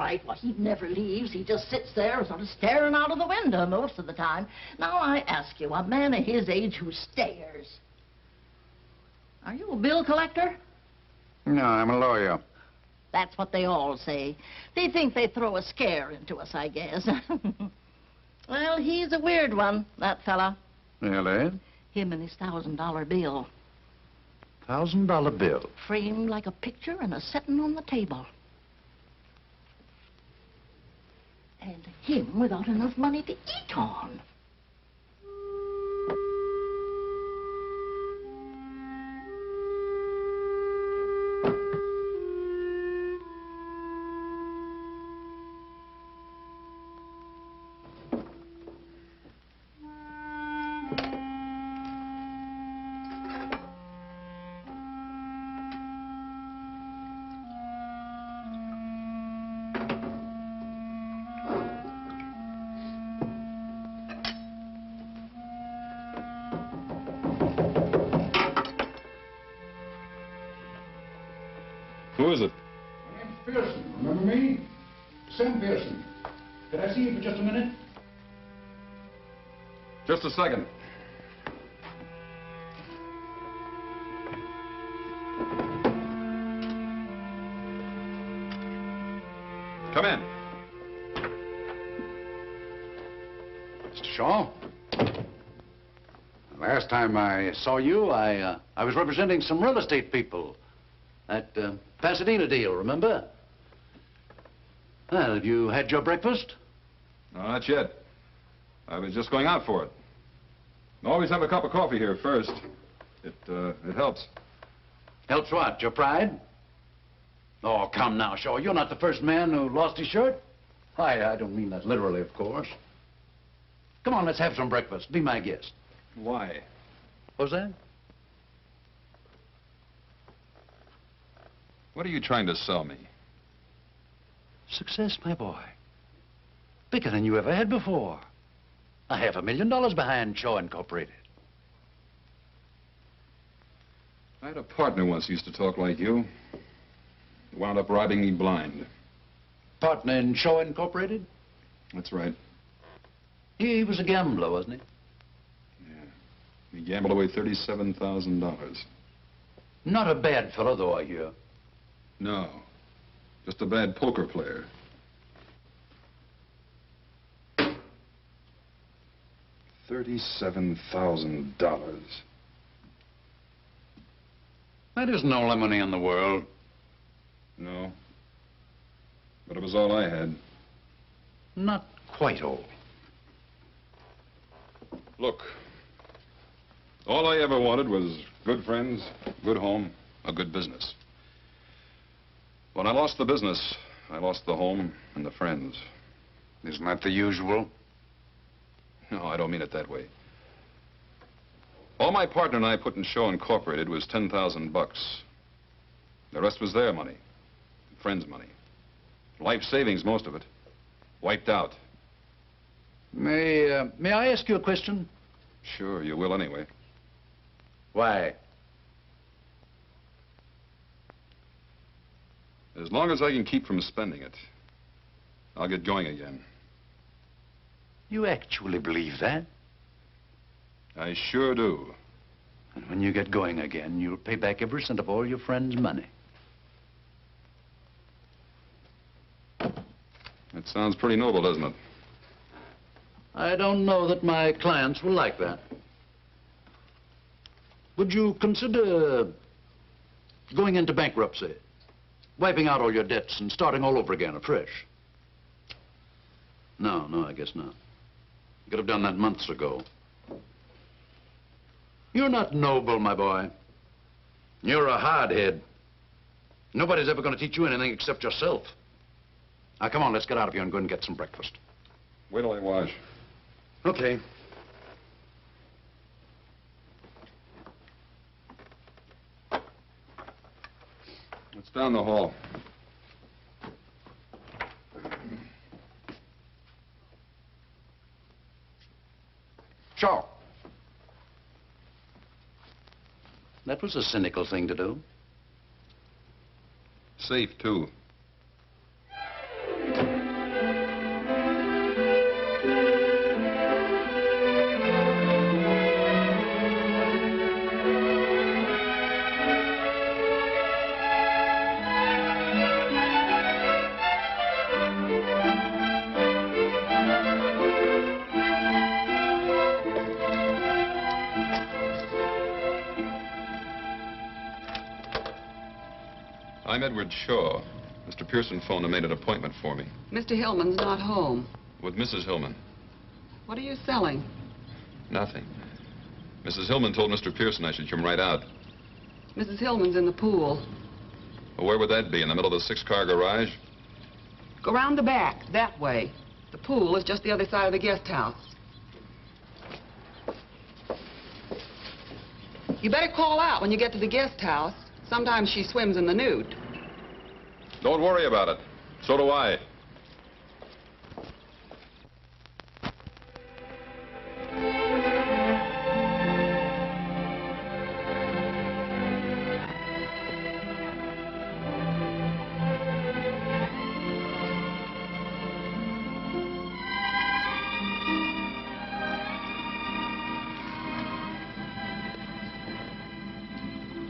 right. Well, he never leaves. He just sits there sort of staring out of the window most of the time. Now, I ask you, a man of his age who stares. Are you a bill collector? No, I'm a lawyer. That's what they all say. They think they throw a scare into us, I guess. Well, he's a weird one, that fella. Really? Him and his $1,000 bill. $1,000 bill? Framed like a picture and a setting on the table. And him without enough money to eat on. Who is it? My name's Pearson. Remember me? Sam Pearson. Could I see you for just a minute? Just a second. Come in. Mr. Shaw? Last time I saw you, I was representing some real estate people. That Pasadena deal, remember? Well, have you had your breakfast? No, not yet. I was just going out for it. Always have a cup of coffee here first. It helps. Helps what? Your pride? Oh, come now, Shaw. You're not the first man who lost his shirt. I don't mean that literally, of course. Come on, let's have some breakfast. Be my guest. Why? What's that? What are you trying to sell me? Success, my boy. Bigger than you ever had before. $500,000 behind Shaw Incorporated. I had a partner once who used to talk like you. He wound up robbing me blind. Partner in Shaw Incorporated? That's right. He was a gambler, wasn't he? Yeah. He gambled away $37,000. Not a bad fellow, though, I hear. No. Just a bad poker player. $37,000. That isn't all the money in the world. No. But it was all I had. Not quite all. Look. All I ever wanted was good friends, good home, a good business. When I lost the business, I lost the home and the friends. Isn't that the usual? No, I don't mean it that way. All my partner and I put in Shaw Incorporated was $10,000. The rest was their money, friends' money. Life savings, most of it. Wiped out. May I ask you a question? Sure, you will anyway. Why? As long as I can keep from spending it, I'll get going again. You actually believe that? I sure do. And when you get going again, you'll pay back every cent of all your friends' money. That sounds pretty noble, doesn't it? I don't know that my clients will like that. Would you consider going into bankruptcy? Wiping out all your debts and starting all over again afresh? No, I guess not. You could have done that months ago. You're not noble, my boy. You're a hardhead. Nobody's ever going to teach you anything except yourself. Now, come on, let's get out of here and go and get some breakfast. Wait till I wash. Okay. It's down the hall. Shaw. That was a cynical thing to do. Safe, too. I'm Edward Shaw. Mr. Pearson phoned and made an appointment for me. Mr. Hillman's not home. With Mrs. Hillman. What are you selling? Nothing. Mrs. Hillman told Mr. Pearson I should come right out. Mrs. Hillman's in the pool. Well, where would that be? In the middle of the 6-car garage? Go round the back, that way. The pool is just the other side of the guest house. You better call out when you get to the guest house. Sometimes she swims in the nude. Don't worry about it. So do I.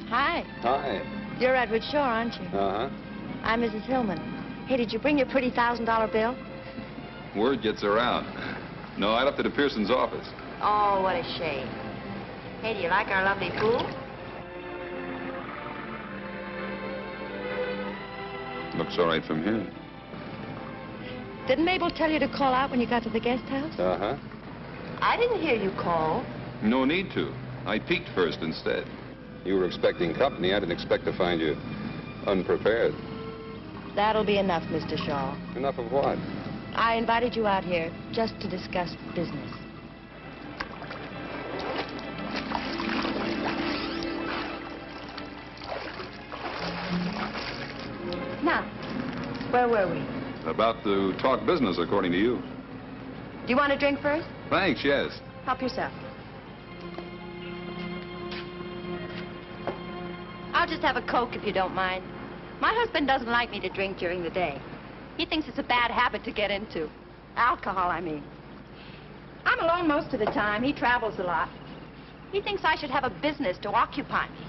Hi. Hi. You're Edward Shaw, aren't you? Uh-huh. I'm Mrs. Hillman. Hey, did you bring your pretty $1,000 bill? Word gets around. No, I left it at Pearson's office. Oh, what a shame. Hey, do you like our lovely pool? Looks all right from here. Didn't Mabel tell you to call out when you got to the guest house? Uh-huh. I didn't hear you call. No need to. I peeked first instead. You were expecting company. I didn't expect to find you unprepared. That'll be enough, Mr. Shaw. Enough of what? I invited you out here just to discuss business. Now, where were we? About to talk business, according to you. Do you want a drink first? Thanks, yes. Help yourself. I'll just have a Coke if you don't mind. My husband doesn't like me to drink during the day. He thinks it's a bad habit to get into. Alcohol, I mean. I'm alone most of the time. He travels a lot. He thinks I should have a business to occupy me.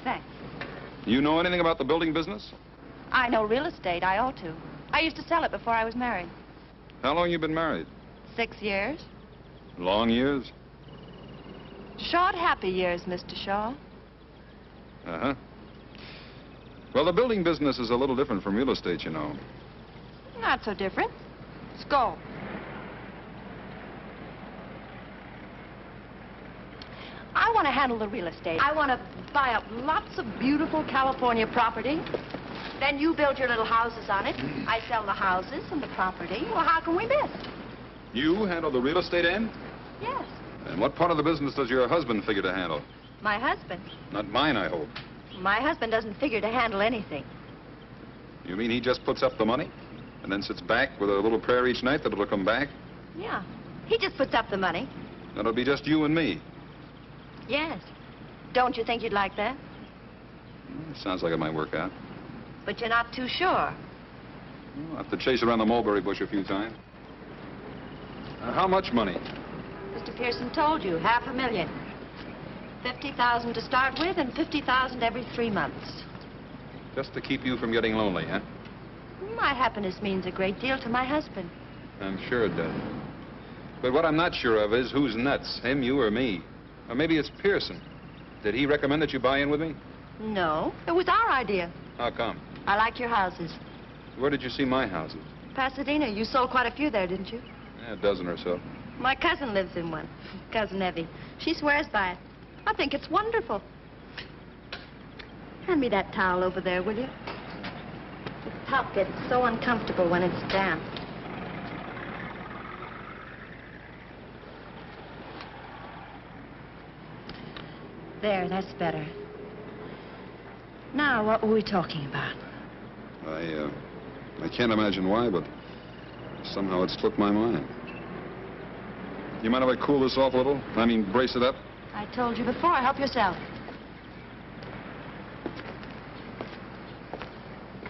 Thanks. You know anything about the building business? I know real estate. I ought to. I used to sell it before I was married. How long you been married? 6 years. Long years? Short, happy years, Mr. Shaw. Uh-huh. Well, the building business is a little different from real estate, you know. Not so different. Let's go. I want to handle the real estate. I want to buy up lots of beautiful California property. Then you build your little houses on it. I sell the houses and the property. Well, how can we miss? You handle the real estate end? Yes. And what part of the business does your husband figure to handle? My husband. Not mine, I hope. My husband doesn't figure to handle anything. You mean he just puts up the money and then sits back with a little prayer each night that it'll come back? Yeah. He just puts up the money. That'll be just you and me. Yes. Don't you think you'd like that? Sounds like it might work out. But you're not too sure. I'll have to chase around the mulberry bush a few times. How much money? Mr. Pearson told you, $500,000. $50,000 to start with and $50,000 every 3 months. Just to keep you from getting lonely, huh? My happiness means a great deal to my husband. I'm sure it does. But what I'm not sure of is who's nuts, him, you, or me. Or maybe it's Pearson. Did he recommend that you buy in with me? No, it was our idea. How come? I like your houses. Where did you see my houses? Pasadena, you sold quite a few there, didn't you? Yeah, a dozen or so. My cousin lives in one, Cousin Evie. She swears by it. I think it's wonderful. Hand me that towel over there, will you? The top gets so uncomfortable when it's damp. There, that's better. Now, what were we talking about? I can't imagine why, but somehow it slipped my mind. You mind if I cool this off a little? I mean, brace it up? I told you before. Help yourself.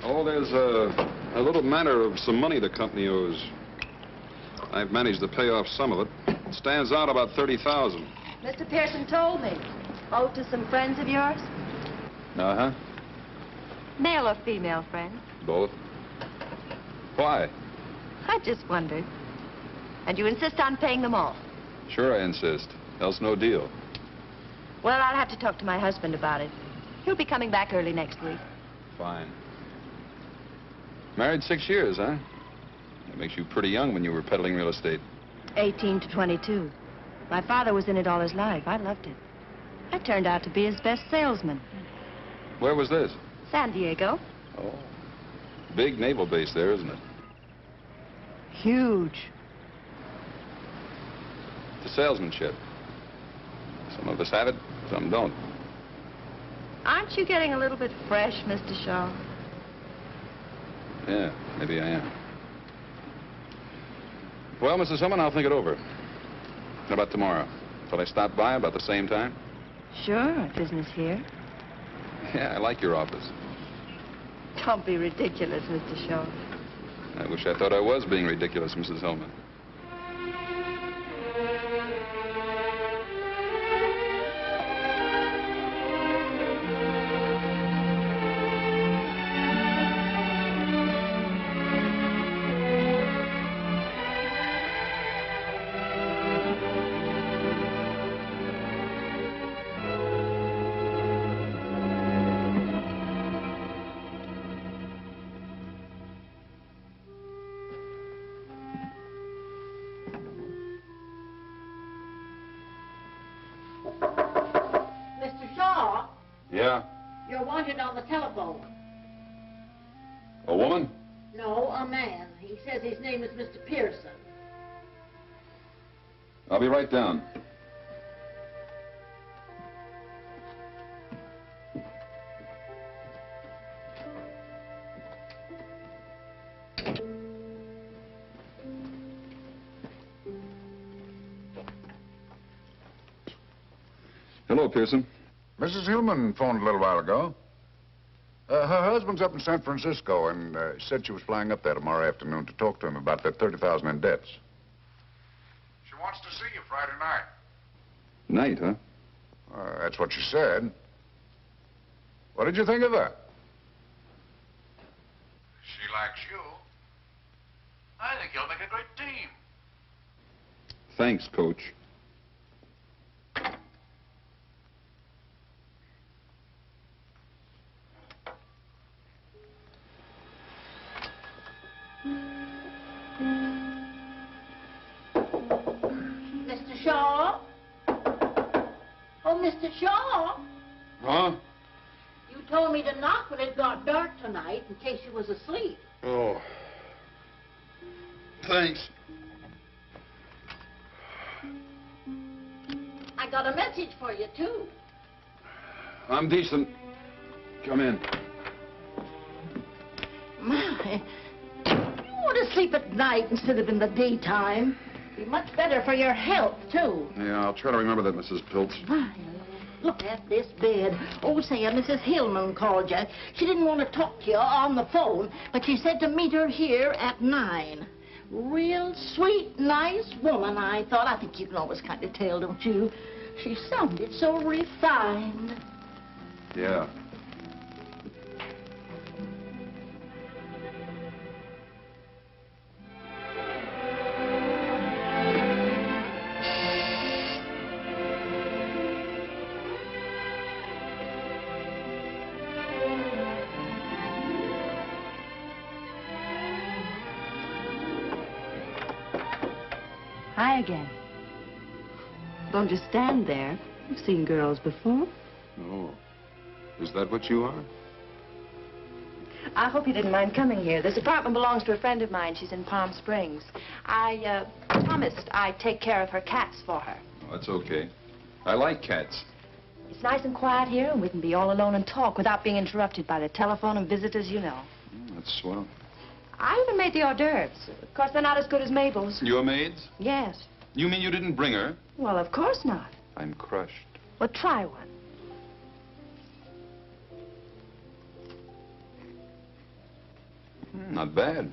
Oh, there's a little matter of some money the company owes. I've managed to pay off some of it. It stands out about $30,000. Mr. Pearson told me. Owed to some friends of yours? Uh-huh. Male or female friends? Both. Why? I just wondered. And you insist on paying them all? Sure I insist. Else no deal. Well, I'll have to talk to my husband about it. He'll be coming back early next week. Fine. Married 6 years, huh? That makes you pretty young when you were peddling real estate. 18 to 22. My father was in it all his life. I loved it. I turned out to be his best salesman. Where was this? San Diego. Oh. Big naval base there, isn't it? Huge. The salesmanship. Some of us have it, some don't. Aren't you getting a little bit fresh, Mr. Shaw? Yeah, maybe I am. Well, Mrs. Hillman, I'll think it over. How about tomorrow? Shall I stop by about the same time? Sure, business here. Yeah, I like your office. Don't be ridiculous, Mr. Shaw. I wish I thought I was being ridiculous, Mrs. Hillman. Mr. Shaw, Yeah? you're wanted on the telephone. A woman? No, a man. He says his name is Mr. Pearson. I'll be right down. Hello, Pearson. Mrs. Hillman phoned a little while ago. Her husband's up in San Francisco and said she was flying up there tomorrow afternoon to talk to him about that $30,000 in debts. She wants to see you Friday night. Night, huh? That's what she said. What did you think of her? She likes you. I think you'll make a great team. Thanks, Coach. Mr. Shaw? Oh, Mr. Shaw? Huh? You told me to knock when it got dark tonight in case you was asleep. Oh. Thanks. I got a message for you, too. I'm decent. Come in. My, you want to sleep at night instead of in the daytime. Be much better for your health, too. Yeah, I'll try to remember that, Mrs. Pilts. My, look at this bed. Oh, say, Mrs. Hillman called you. She didn't want to talk to you on the phone, but she said to meet her here at 9. Real sweet, nice woman, I thought. I think you can always kind of tell, don't you? She sounded so refined. Yeah. Hi again. Don't just stand there. You've seen girls before. Oh. Is that what you are? I hope you didn't mind coming here. This apartment belongs to a friend of mine. She's in Palm Springs. I promised I'd take care of her cats for her. Oh, that's okay. I like cats. It's nice and quiet here, and we can be all alone and talk without being interrupted by the telephone and visitors, you know. Oh, that's swell. I even made the hors d'oeuvres. Of course, they're not as good as Mabel's. Your maids? Yes. You mean you didn't bring her? Well, of course not. I'm crushed. Well, try one. Not bad.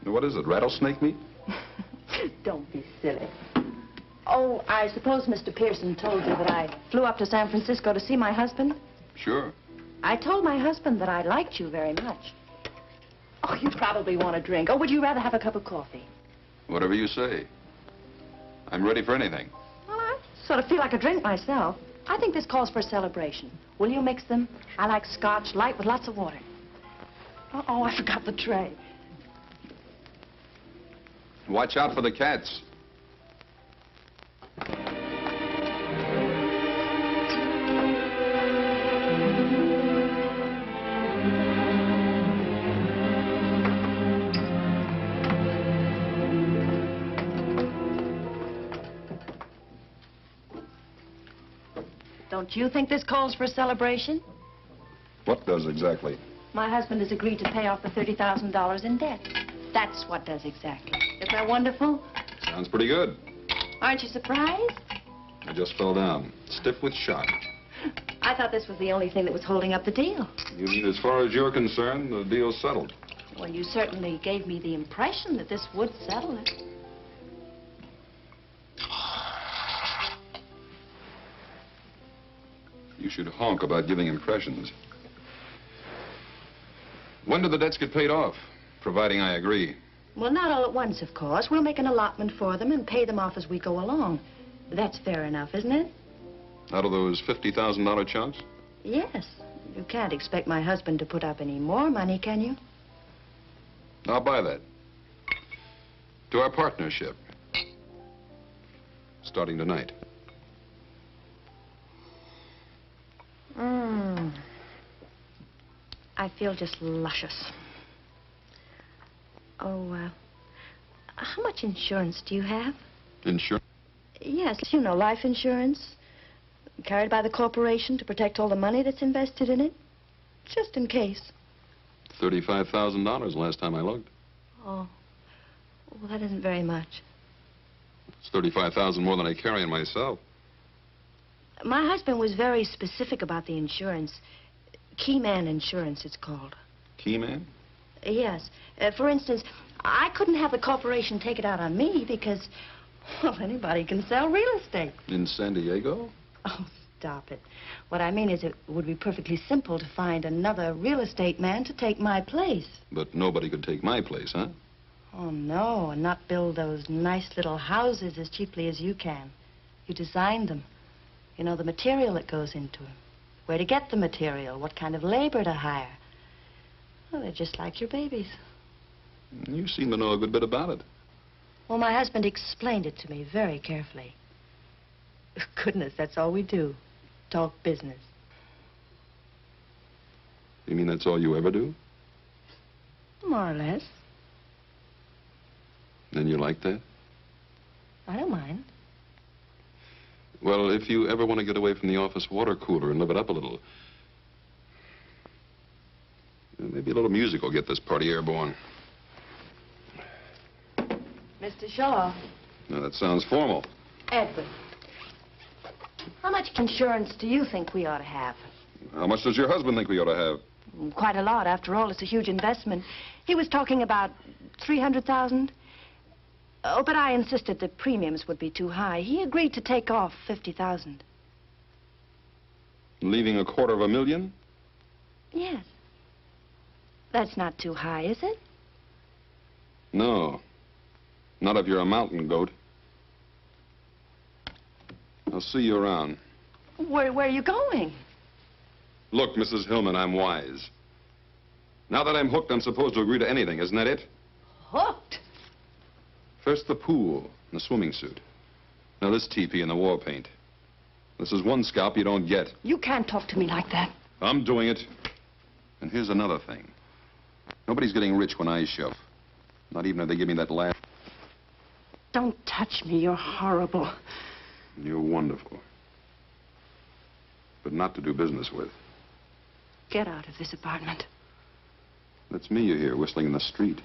What is it, rattlesnake meat? Don't be silly. Oh, I suppose Mr. Pearson told you that I flew up to San Francisco to see my husband? Sure. I told my husband that I liked you very much. Oh, you probably want a drink. Or would you rather have a cup of coffee? Whatever you say. I'm ready for anything. Well, I Sort of feel like a drink myself. I think this calls for a celebration. Will you mix them? I like scotch, light with lots of water. Uh-oh, I forgot the tray. Watch out for the cats. Don't you think this calls for a celebration? What does exactly? My husband has agreed to pay off the $30,000 in debt. That's what does exactly. Isn't that wonderful? Sounds pretty good. Aren't you surprised? I just fell down, stiff with shock. I thought this was the only thing that was holding up the deal. You mean as far as you're concerned, the deal's settled? Well, you certainly gave me the impression that this would settle it. You should honk about giving impressions. When do the debts get paid off? Providing I agree. Well, not all at once, of course. We'll make an allotment for them and pay them off as we go along. That's fair enough, isn't it? Out of those $50,000 chunks? Yes. You can't expect my husband to put up any more money, can you? I'll buy that. To our partnership. Starting tonight. I feel just luscious. Oh, how much insurance do you have? Insurance? Yes, you know, life insurance. Carried by the corporation to protect all the money that's invested in it. Just in case. $35,000 last time I looked. Oh, well, that isn't very much. It's $35,000 more than I carry in myself. My husband was very specific about the insurance. Key man insurance, it's called. Key man? Yes. For instance, I couldn't have the corporation take it out on me because, well, anybody can sell real estate. In San Diego? Oh, stop it. What I mean is it would be perfectly simple to find another real estate man to take my place. But nobody could take my place, huh? Oh, no, and not build those nice little houses as cheaply as you can. You designed them. You know the material that goes into them. Where to get the material, what kind of labor to hire. Well, they're just like your babies. You seem to know a good bit about it. Well, my husband explained it to me very carefully. Goodness, that's all we do. Talk business. You mean that's all you ever do? More or less. Then you like that? I don't mind. Well, if you ever want to get away from the office water cooler and live it up a little, maybe a little music will get this party airborne. Mr. Shaw. Now, that sounds formal. Edward. How much insurance do you think we ought to have? How much does your husband think we ought to have? Quite a lot. After all, it's a huge investment. He was talking about $300,000. Oh, but I insisted the premiums would be too high. He agreed to take off $50,000. Leaving $250,000? Yes. That's not too high, is it? No. Not if you're a mountain goat. I'll see you around. Where are you going? Look, Mrs. Hillman, I'm wise. Now that I'm hooked, I'm supposed to agree to anything, isn't that it? Hooked? First the pool and the swimming suit. Now this teepee and the war paint. This is one scalp you don't get. You can't talk to me like that. I'm doing it. And here's another thing. Nobody's getting rich when I shove. Not even if they give me that laugh. Don't touch me. You're horrible. You're wonderful. But not to do business with. Get out of this apartment. That's me you hear whistling in the street.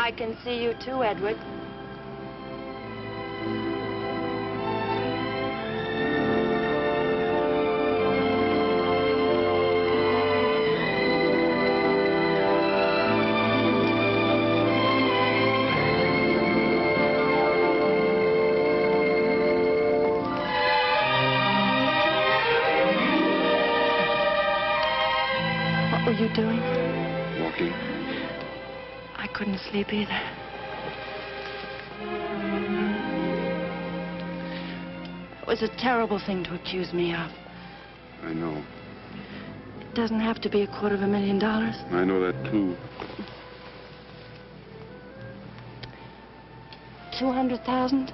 I can see you too, Edward. What were you doing? Walking. I couldn't sleep either. It was a terrible thing to accuse me of. I know. It doesn't have to be $250,000. I know that, too. 200,000?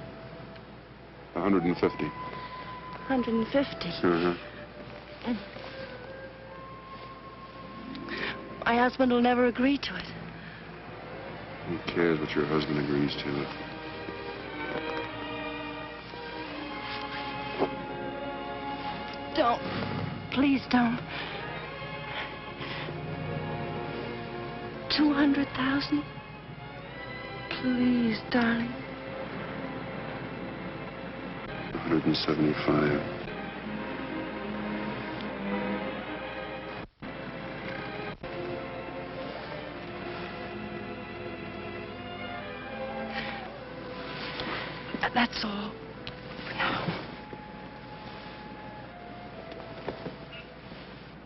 150. 150. Uh-huh. My husband will never agree to it. Who cares what your husband agrees to? Don't. Please don't. 200,000? Please, darling. 175. That's all. For now.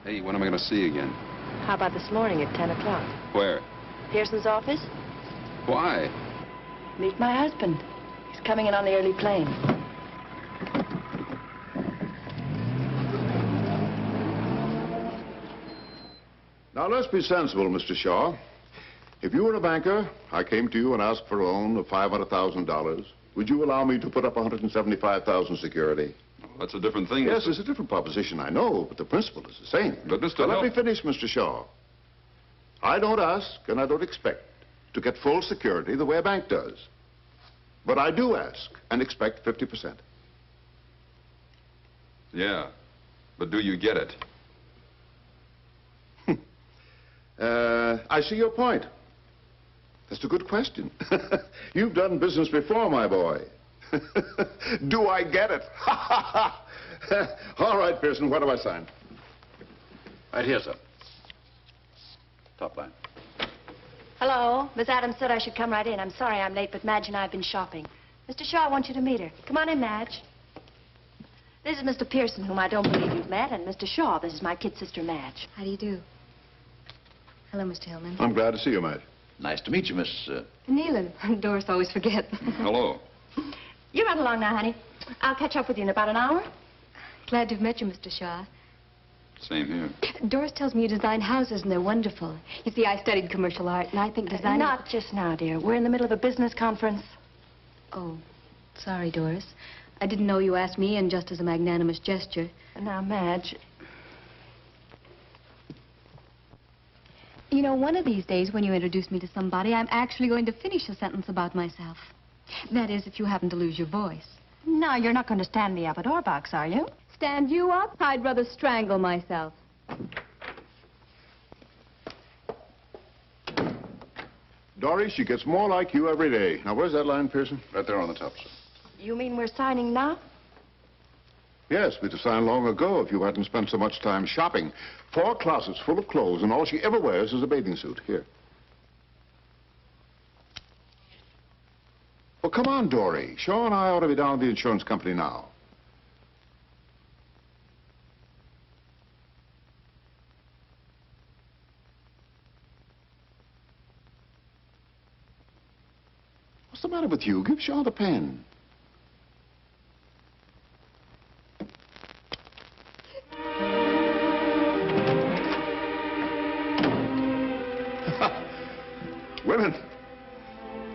Hey, when am I going to see you again? How about this morning at 10 o'clock? Where? Pearson's office? Why? Meet my husband. He's coming in on the early plane. Now, let's be sensible, Mr. Shaw. If you were a banker, I came to you and asked for a loan of $500,000, would you allow me to put up $175,000 security? Well, that's a different thing. Yes, it's a different proposition, I know, but the principle is the same. But, Mr. Now, let Hill- me finish, Mr. Shaw. I don't ask and I don't expect to get full security the way a bank does. But I do ask and expect 50%. Yeah, but do you get it? I see your point. That's a good question. You've done business before, my boy. Do I get it? All right, Pearson, what do I sign? Right here, sir. Top line. Hello. Miss Adams said I should come right in. I'm sorry I'm late, but Madge and I have been shopping. Mr. Shaw wants you to meet her. Come on in, Madge. This is Mr. Pearson, whom I don't believe you've met, and Mr. Shaw, this is my kid sister, Madge. How do you do? Hello, Mr. Hillman. I'm glad to see you, Madge. Nice to meet you, Miss... Nealon. Doris always forget. Hello. You run along now, honey. I'll catch up with you in about an hour. Glad to have met you, Mr. Shaw. Same here. Doris tells me you design houses, and they're wonderful. You see, I studied commercial art, and I think designing... Not just now, dear. We're in the middle of a business conference. Oh, sorry, Doris. I didn't know you asked me in just as a magnanimous gesture. Now, Madge... You know, one of these days, when you introduce me to somebody, I'm actually going to finish a sentence about myself. That is, if you happen to lose your voice. No, you're not going to stand me up at our box, are you? Stand you up? I'd rather strangle myself. Dory, she gets more like you every day. Now, where's that line, Pearson? Right there on the top, sir. You mean we're signing now? Yes, we'd have signed long ago if you hadn't spent so much time shopping. 4 closets full of clothes, and all she ever wears is a bathing suit. Here. Well, come on, Dory. Shaw and I ought to be down at the insurance company now. What's the matter with you? Give Shaw the pen. Women.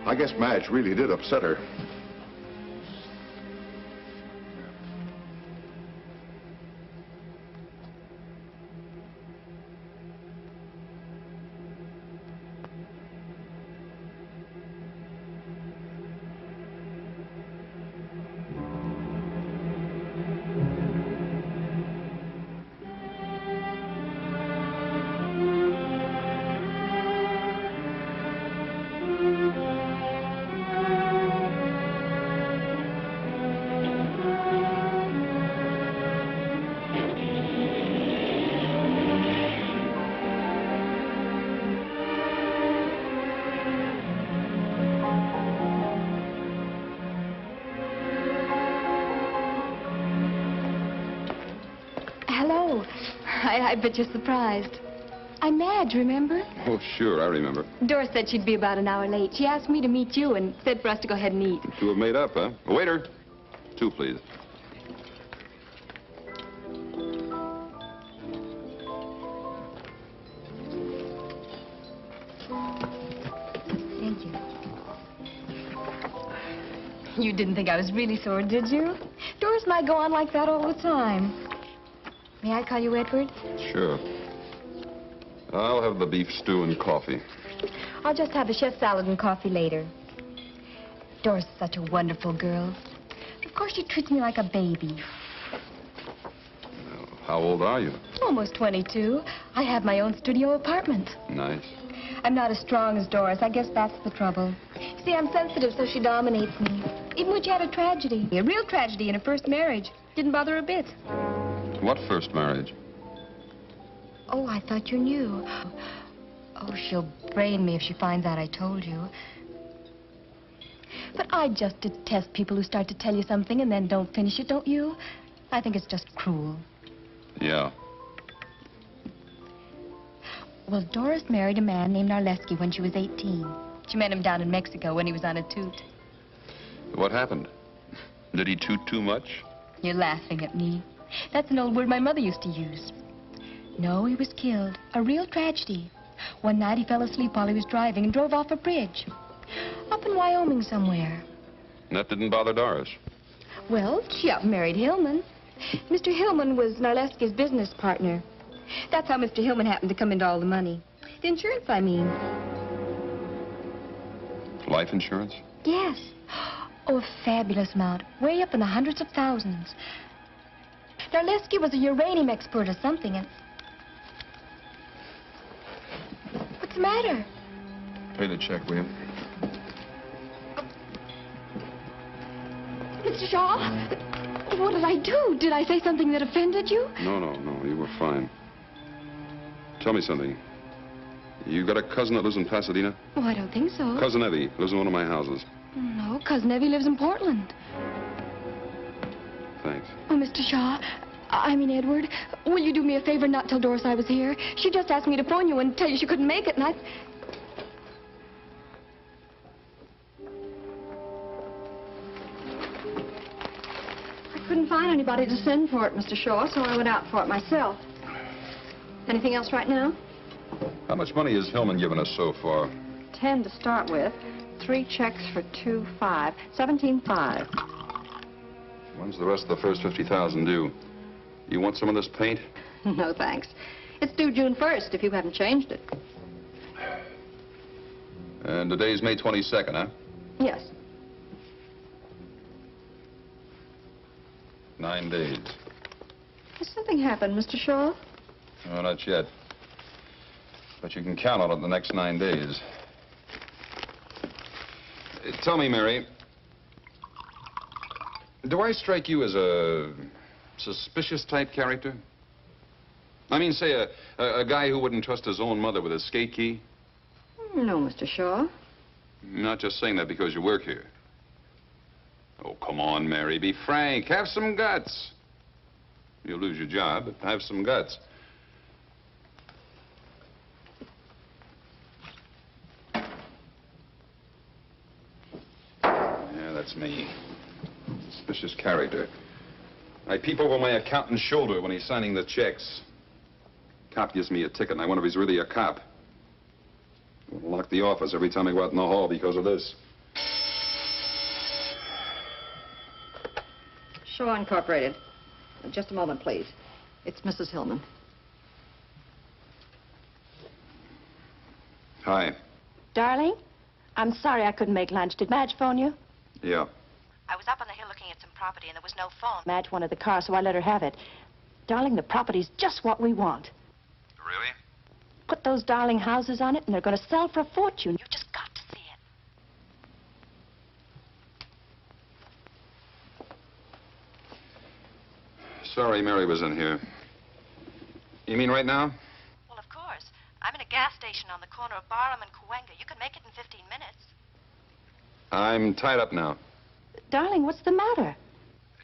I guess Madge really did upset her. hello. I bet you're surprised. I'm Madge, remember? Oh, sure, I remember. Doris said she'd be about an hour late. She asked me to meet you and said for us to go ahead and eat. You two have made up, huh? Waiter, 2, please. Thank you. You didn't think I was really sore, did you? Doris and I go on like that all the time. May I call you Edward? Sure. I'll have the beef stew and coffee. I'll just have the chef salad and coffee later. Doris is such a wonderful girl. Of course, she treats me like a baby. How old are you? Almost 22. I have my own studio apartment. Nice. I'm not as strong as Doris. I guess that's the trouble. See, I'm sensitive, so she dominates me. Even when she had a tragedy, a real tragedy in her first marriage, didn't bother her a bit. What first marriage? Oh, I thought you knew. Oh, she'll brain me if she finds out I told you. But I just detest people who start to tell you something and then don't finish it, don't you? I think it's just cruel. Yeah. Well, Doris married a man named Narleski when she was 18. She met him down in Mexico when he was on a toot. What happened? Did he toot too much? You're laughing at me. That's an old word my mother used to use. No, he was killed. A real tragedy. One night he fell asleep while he was driving and drove off a bridge. Up in Wyoming somewhere. That didn't bother Doris. Well, she up and married Hillman. Mr. Hillman was Narleski's business partner. That's how Mr. Hillman happened to come into all the money. The insurance, I mean. Life insurance? Yes. Oh, a fabulous amount. Way up in the hundreds of thousands. Narleski was a uranium expert or something, and... What's the matter? Pay the check, will you? Mr. Shaw, what did I do? Did I say something that offended you? No, you were fine. Tell me something. You got a cousin that lives in Pasadena? Oh, I don't think so. Cousin Evie lives in one of my houses. No, Cousin Evie lives in Portland. Thanks. Oh, Mr. Shaw, I mean Edward, will you do me a favor and not tell Doris I was here? She just asked me to phone you and tell you she couldn't make it, and I couldn't find anybody to send for it, Mr. Shaw, so I went out for it myself. Anything else right now? How much money has Hillman given us so far? 10 to start with. 3 checks for 2.5. 17.5. When's the rest of the first 50,000 due? You want some of this paint? No, thanks. It's due June 1st, if you haven't changed it. And today's May 22nd, huh? Yes. 9 days. Has something happened, Mr. Shaw? No, not yet. But you can count on it the next 9 days. Tell me, Mary, do I strike you as a suspicious type character? I mean, say, a guy who wouldn't trust his own mother with a skate key? No, Mr. Shaw. I'm not just saying that because you work here. Oh, come on, Mary, be frank. Have some guts. You'll lose your job, but have some guts. Yeah, that's me. Suspicious character. I peep over my accountant's shoulder when he's signing the checks. Cop gives me a ticket, and I wonder if he's really a cop. I'll lock the office every time I go out in the hall because of this. Shaw Incorporated. Just a moment, please. It's Mrs. Hillman. Hi. Darling, I'm sorry I couldn't make lunch. Did Madge phone you? Yeah. I was up on the hill looking at some property, and there was no phone. Madge wanted the car, so I let her have it. Darling, the property's just what we want. Really? Put those darling houses on it, and they're going to sell for a fortune. You just got to see it. Sorry Mary was in here. You mean right now? Well, of course. I'm in a gas station on the corner of Barham and Cahuenga. You can make it in 15 minutes. I'm tied up now. Darling, what's the matter?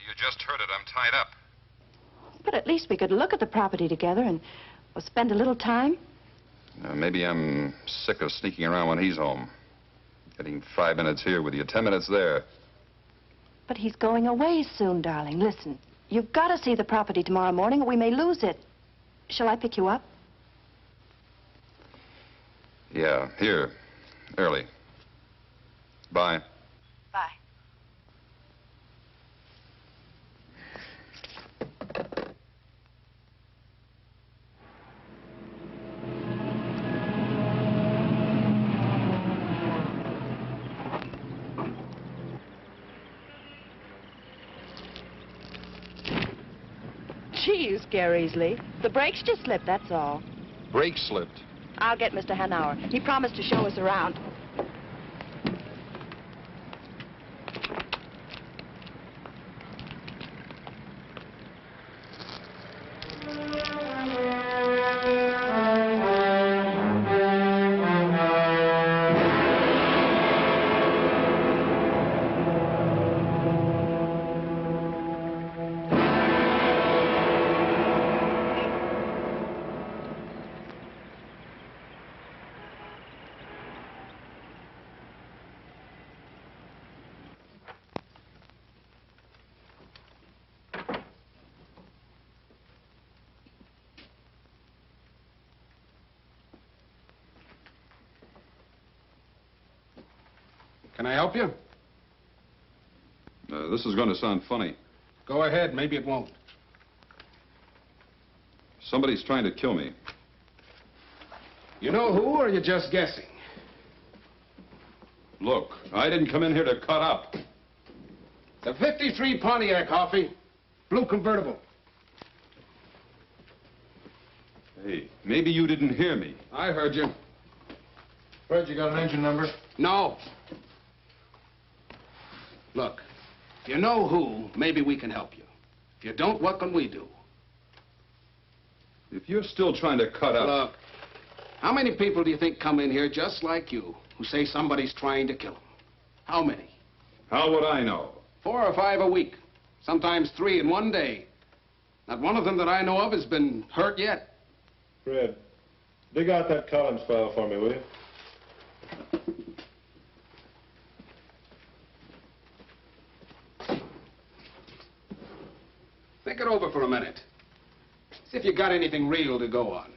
You just heard it. I'm tied up. But at least we could look at the property together and spend a little time. Maybe I'm sick of sneaking around when he's home. Getting 5 minutes here with you, 10 minutes there. But he's going away soon, darling. Listen, you've got to see the property tomorrow morning or we may lose it. Shall I pick you up? Yeah, here. Early. Bye. Bye. Gee, you scare easily. The brakes just slipped, that's all. Brake slipped. I'll get Mr. Hanauer. He promised to show us around. Can I help you? This is going to sound funny. Go ahead, maybe it won't. Somebody's trying to kill me. You know who, or are you just guessing? Look, I didn't come in here to cut up. The 53 Pontiac, Hoffy. Blue convertible. Hey, maybe you didn't hear me. I heard you. Fred, you got an engine number? No. Look, if you know who, maybe we can help you. If you don't, what can we do? If you're still trying to cut up... Look, how many people do you think come in here just like you who say somebody's trying to kill them? How many? How would I know? 4 or 5 a week. Sometimes 3 in one day. Not one of them that I know of has been hurt yet. Fred, dig out that Collins file for me, will you? Think it over for a minute. See if you got anything real to go on.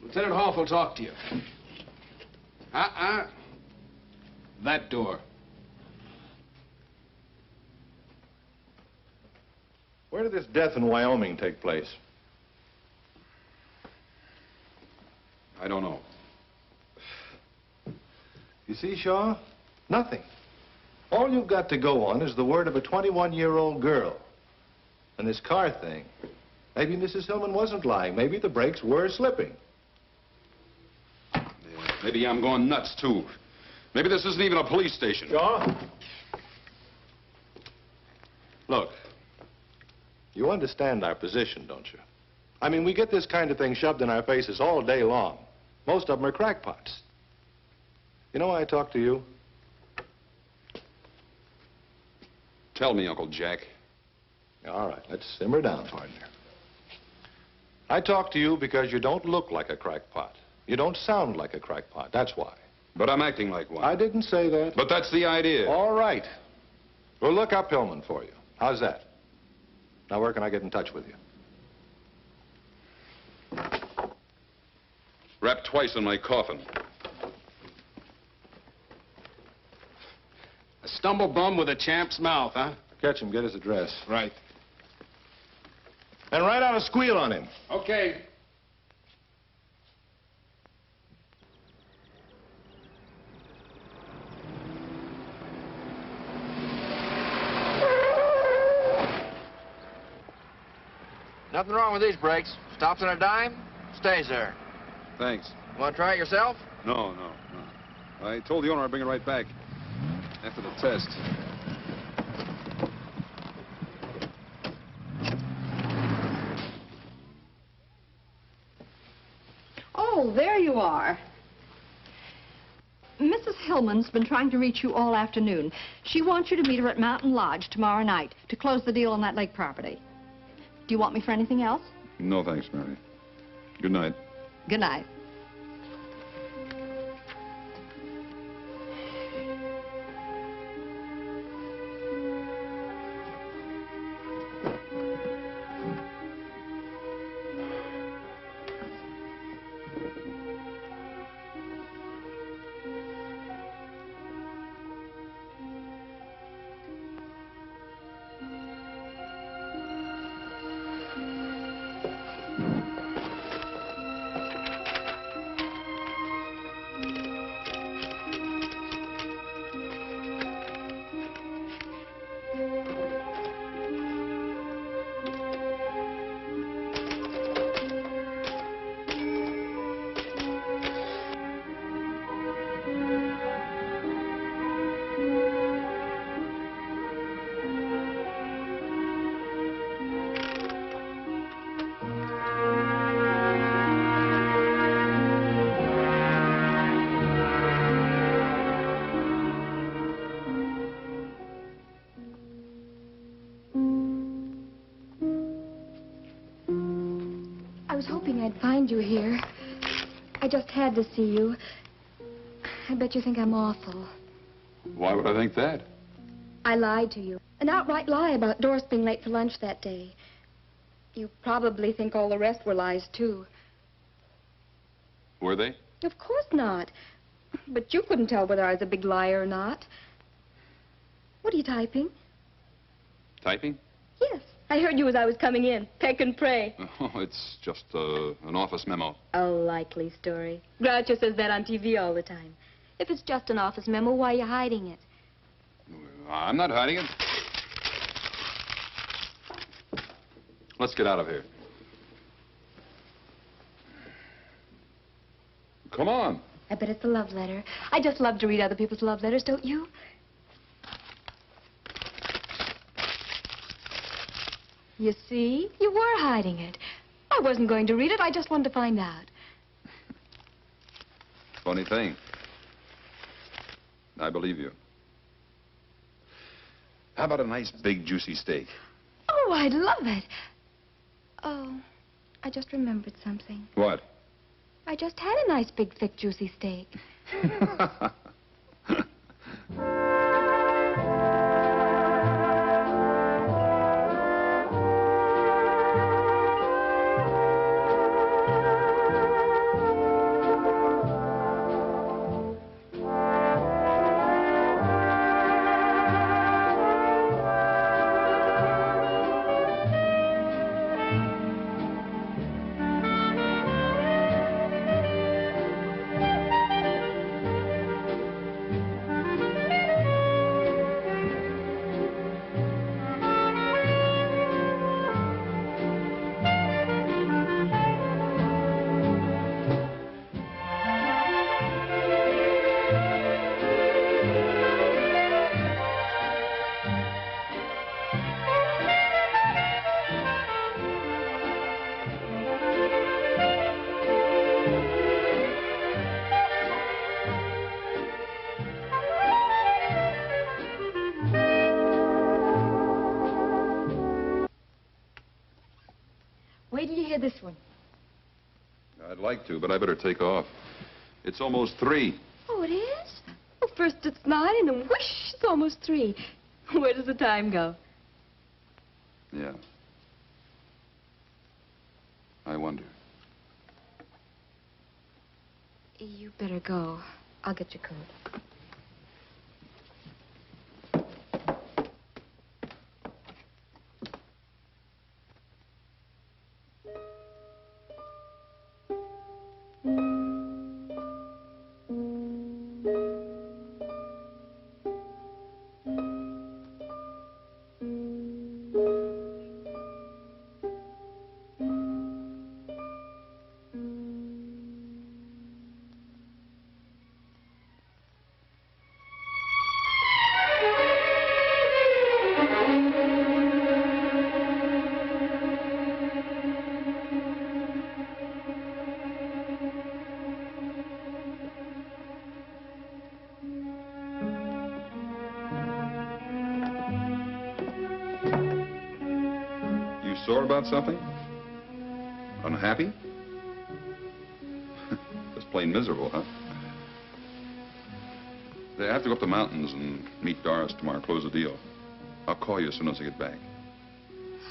Lieutenant Hoff will talk to you. That door. Where did this death in Wyoming take place? I don't know. You see, Shaw? Nothing. All you've got to go on is the word of a 21-year-old girl. And this car thing. Maybe Mrs. Hillman wasn't lying. Maybe the brakes were slipping. Yeah, maybe I'm going nuts, too. Maybe this isn't even a police station. Shaw? Look, you understand our position, don't you? I mean, we get this kind of thing shoved in our faces all day long. Most of them are crackpots. You know why I talk to you? Tell me, Uncle Jack. All right, let's simmer down, partner. I talk to you because you don't look like a crackpot. You don't sound like a crackpot, that's why. But I'm acting like one. I didn't say that. But that's the idea. All right. We'll look up Hillman for you. How's that? Now, where can I get in touch with you? Wrapped twice in my coffin. A stumble bum with a champ's mouth, huh? Catch him, get his address. Right. And write out a squeal on him. Okay. Nothing wrong with these brakes. Stops on a dime, stays there. Thanks. You want to try it yourself? No. I told the owner I'd bring it right back after the test. Oh, there you are. Mrs. Hillman's been trying to reach you all afternoon. She wants you to meet her at Mountain Lodge tomorrow night to close the deal on that lake property. Do you want me for anything else? No, thanks, Mary. Good night. Good night. I was hoping I'd find you here. I just had to see you. I bet you think I'm awful. Why would I think that? I lied to you. An outright lie about Doris being late for lunch that day. You probably think all the rest were lies, too. Were they? Of course not. But you couldn't tell whether I was a big liar or not. What are you typing? Typing? Yes. I heard you as I was coming in. Peck and pray. Oh, it's just an office memo. A likely story. Groucho says that on TV all the time. If it's just an office memo, why are you hiding it? I'm not hiding it. Let's get out of here. Come on. I bet it's a love letter. I just love to read other people's love letters, don't you? You see? You were hiding it. I wasn't going to read it. I just wanted to find out. Funny thing. I believe you. How about a nice, big, juicy steak? Oh, I'd love it. Oh, I just remembered something. What? I just had a nice, big, thick, juicy steak. Wait till you hear this one. I'd like to, but I better take off. It's almost 3. Oh, it is? Well, first it's 9, and then whoosh, it's almost 3. Where does the time go? Yeah. I wonder. You better go. I'll get your coat. Sore about something? Unhappy? Just plain miserable, huh? I have to go up the mountains and meet Doris tomorrow, close the deal. I'll call you as soon as I get back.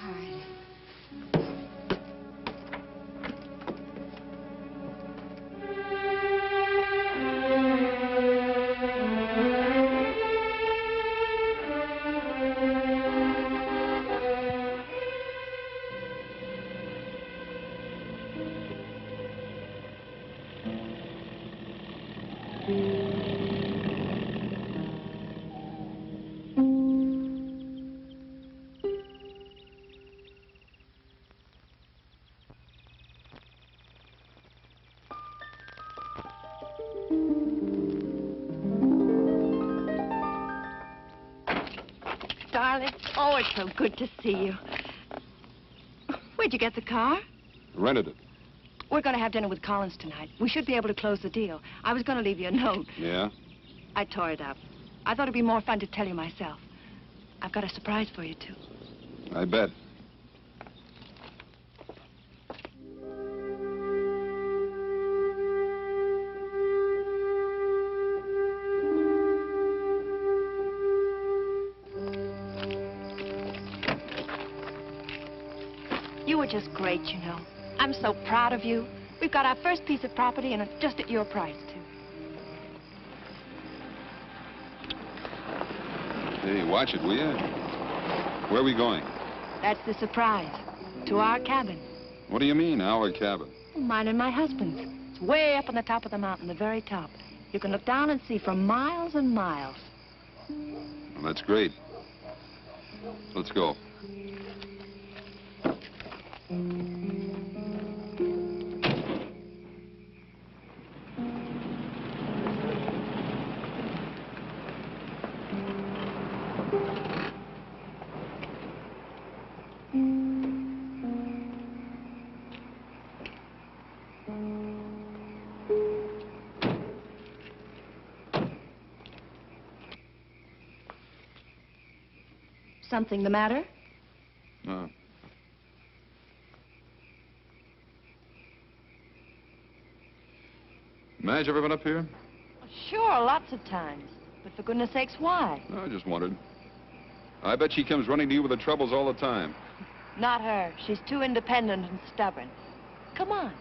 All right. Darling, oh, it's so good to see you. Where'd you get the car? Rented it. We're going to have dinner with Collins tonight. We should be able to close the deal. I was going to leave you a note. Yeah? I tore it up. I thought it'd be more fun to tell you myself. I've got a surprise for you, too. I bet. You were just great, you know. I'm so proud of you. We've got our first piece of property, and it's just at your price, too. Hey, watch it, will you? Where are we going? That's the surprise. To our cabin. What do you mean, our cabin? Mine and my husband's. It's way up on the top of the mountain, the very top. You can look down and see for miles and miles. Well, that's great. Let's go. Something the matter? No. Madge ever been up here? Sure, lots of times. But for goodness sakes, why? No, I just wondered. I bet she comes running to you with her troubles all the time. Not her. She's too independent and stubborn. Come on.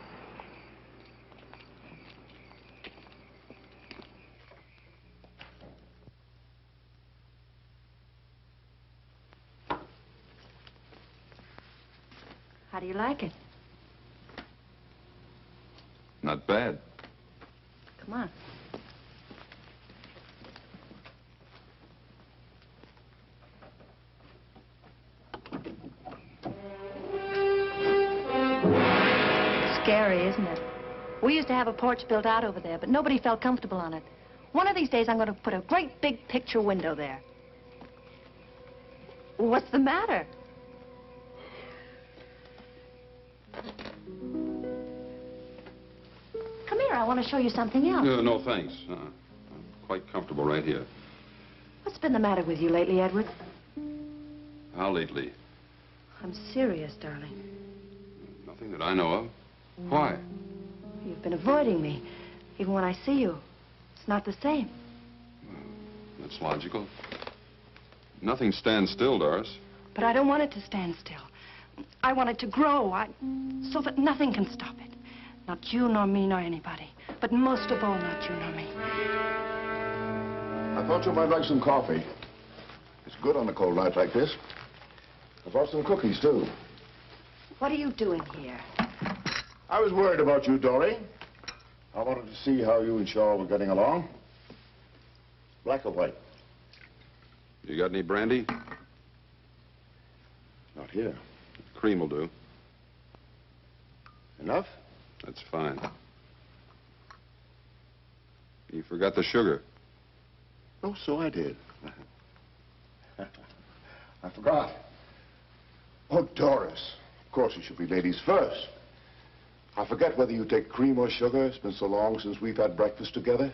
How do you like it? Not bad. Come on. Scary, isn't it? We used to have a porch built out over there, but nobody felt comfortable on it. One of these days, I'm going to put a great big picture window there. What's the matter? Come here, I want to show you something else. No, thanks. I'm quite comfortable right here. What's been the matter with you lately, Edward? How lately? I'm serious, darling. Nothing that I know of. Why? You've been avoiding me. Even when I see you, it's not the same. That's logical. Nothing stands still, Doris. But I don't want it to stand still. I want it to grow, so that nothing can stop it. Not you, nor me, nor anybody. But most of all, not you, nor me. I thought you might like some coffee. It's good on a cold night like this. I brought some cookies, too. What are you doing here? I was worried about you, Dory. I wanted to see how you and Shaw were getting along. Black or white? You got any brandy? Not here. Cream will do. Enough? That's fine. You forgot the sugar. Oh, so I did. I forgot. Oh, Doris. Of course, it should be ladies first. I forget whether you take cream or sugar. It's been so long since we've had breakfast together.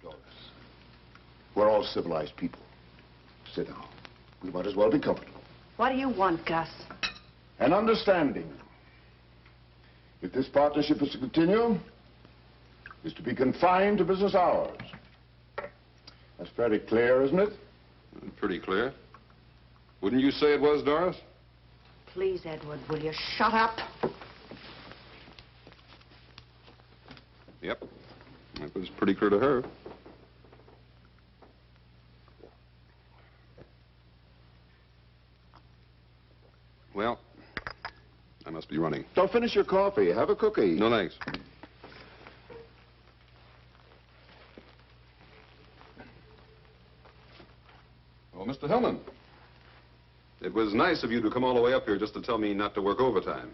Doris, we're all civilized people. Sit down. We might as well be comfortable. What do you want, Gus? An understanding. If this partnership is to continue, is to be confined to business hours. That's fairly clear, isn't it? Pretty clear. Wouldn't you say it was, Doris? Please, Edward, will you shut up? Yep. That was pretty clear to her. Well, I must be running. Don't finish your coffee. Have a cookie. No, thanks. Oh, Mr. Hillman. It was nice of you to come all the way up here just to tell me not to work overtime.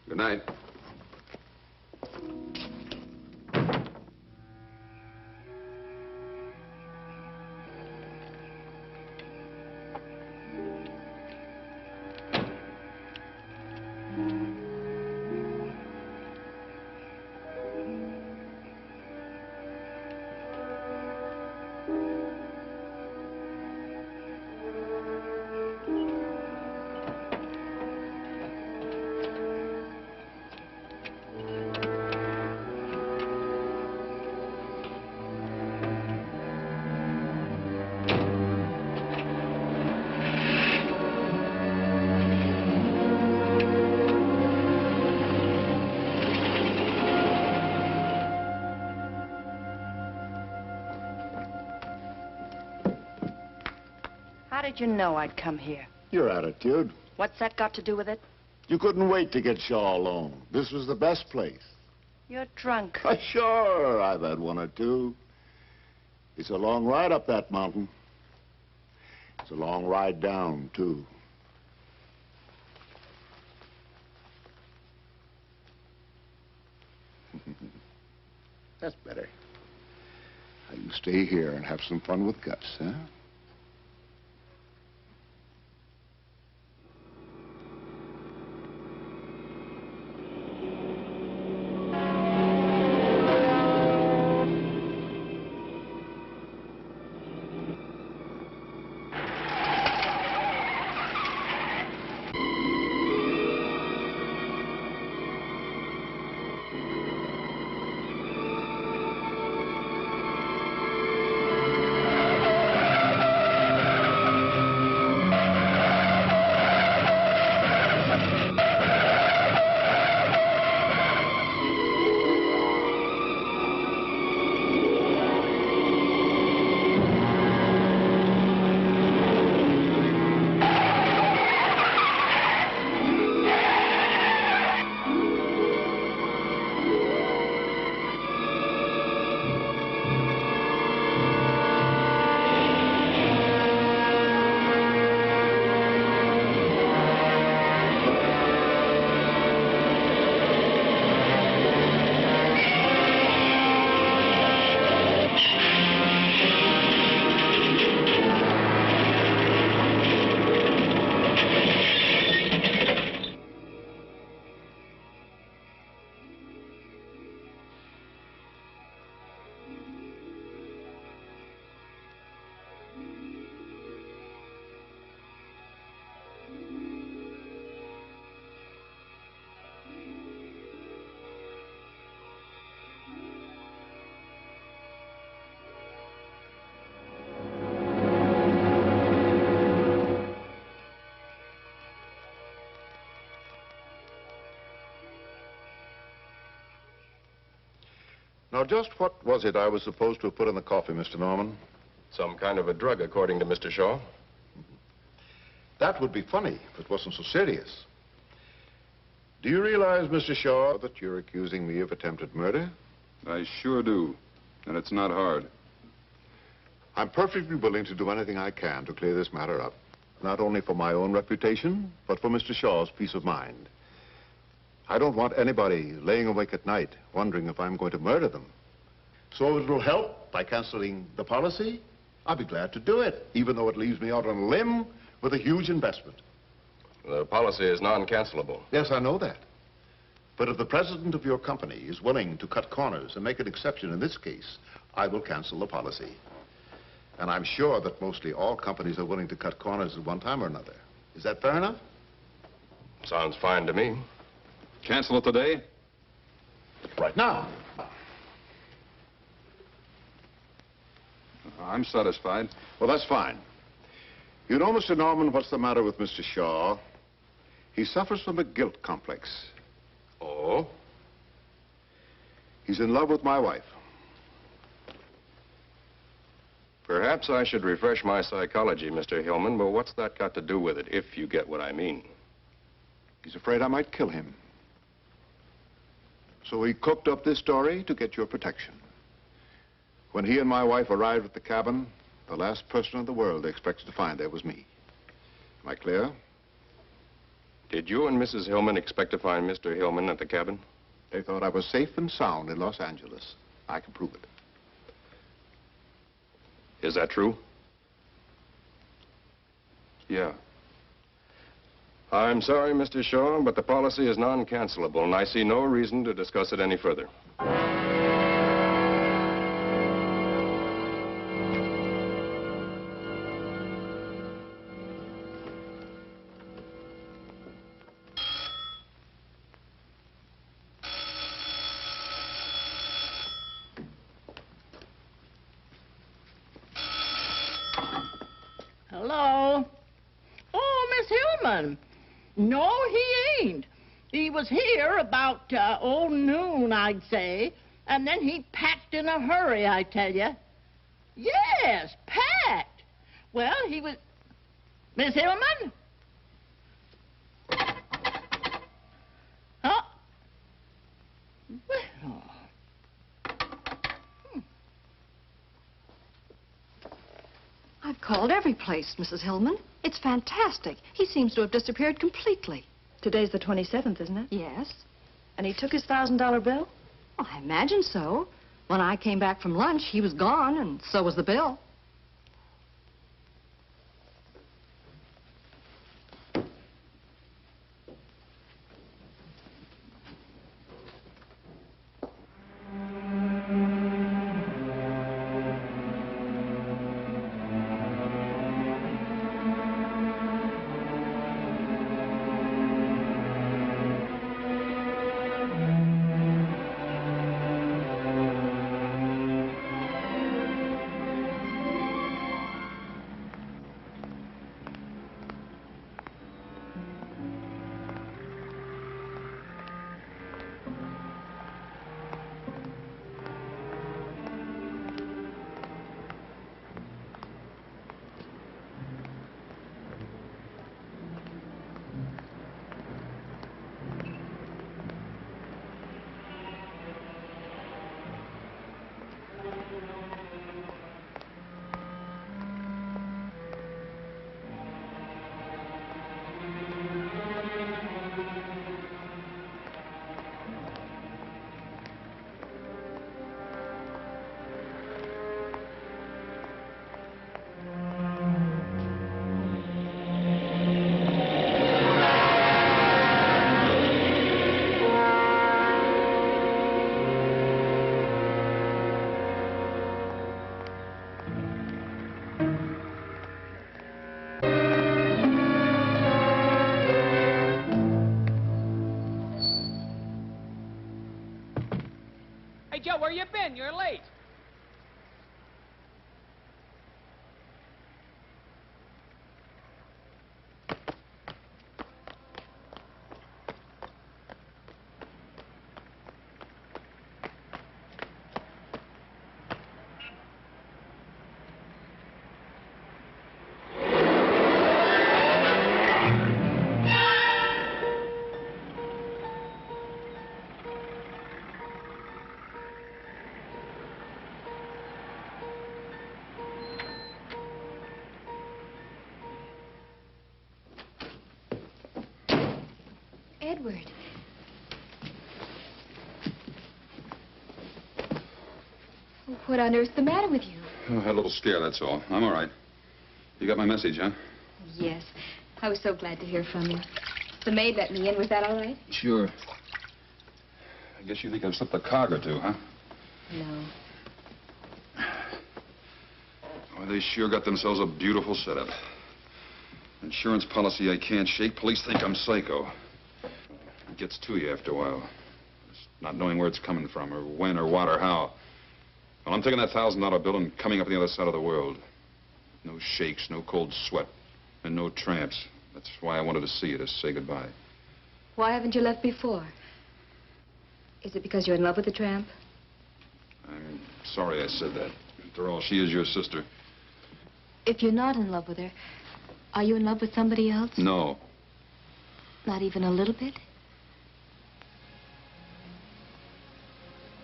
Good night. How did you know I'd come here? Your attitude. What's that got to do with it? You couldn't wait to get Shaw alone. This was the best place. You're drunk. Sure, I've had one or two. It's a long ride up that mountain. It's a long ride down, too. That's better. Now you stay here and have some fun with Gus, huh? Now, just what was it I was supposed to have put in the coffee, Mr. Norman? Some kind of a drug, according to Mr. Shaw. That would be funny if it wasn't so serious. Do you realize, Mr. Shaw, that you're accusing me of attempted murder? I sure do. And it's not hard. I'm perfectly willing to do anything I can to clear this matter up. Not only for my own reputation, but for Mr. Shaw's peace of mind. I don't want anybody laying awake at night wondering if I'm going to murder them. So if it'll help by canceling the policy, I'll be glad to do it, even though it leaves me out on a limb with a huge investment. The policy is non-cancelable. Yes, I know that. But if the president of your company is willing to cut corners and make an exception in this case, I will cancel the policy. And I'm sure that mostly all companies are willing to cut corners at one time or another. Is that fair enough? Sounds fine to me. Cancel it today? Right now. I'm satisfied. Well, that's fine. You know, Mr. Norman, what's the matter with Mr. Shaw? He suffers from a guilt complex. Oh? He's in love with my wife. Perhaps I should refresh my psychology, Mr. Hillman, but what's that got to do with it, if you get what I mean? He's afraid I might kill him. So he cooked up this story to get your protection. When he and my wife arrived at the cabin, the last person in the world they expected to find there was me. Am I clear? Did you and Mrs. Hillman expect to find Mr. Hillman at the cabin? They thought I was safe and sound in Los Angeles. I can prove it. Is that true? Yeah. I'm sorry, Mr. Shaw, but the policy is non-cancelable, and I see no reason to discuss it any further. Hello? Oh, Miss Hillman. No, he ain't. He was here about, noon, I'd say. And then he packed in a hurry, I tell you. Yes, packed. Well, he was... Miss Hillman? Huh? Well... I've called every place, Mrs. Hillman. It's fantastic. He seems to have disappeared completely. Today's the 27th, isn't it? Yes. And he took his $1,000 bill? Well, I imagine so. When I came back from lunch, he was gone, and so was the bill. Joe, where you been? You're late. Edward. What on earth's the matter with you? Oh, I had a little scare, that's all. I'm all right. You got my message, huh? Yes. I was so glad to hear from you. The maid let me in. Was that all right? Sure. I guess you think I've slipped a cog or two, huh? No. Well, they sure got themselves a beautiful setup. Insurance policy I can't shake. Police think I'm psycho. It gets to you after a while. Just not knowing where it's coming from, or when, or what, or how. Well, I'm taking that $1,000 bill and coming up the other side of the world. No shakes, no cold sweat, and no tramps. That's why I wanted to see you, to say goodbye. Why haven't you left before? Is it because you're in love with the tramp? I'm sorry I said that. After all, she is your sister. If you're not in love with her, are you in love with somebody else? No. Not even a little bit?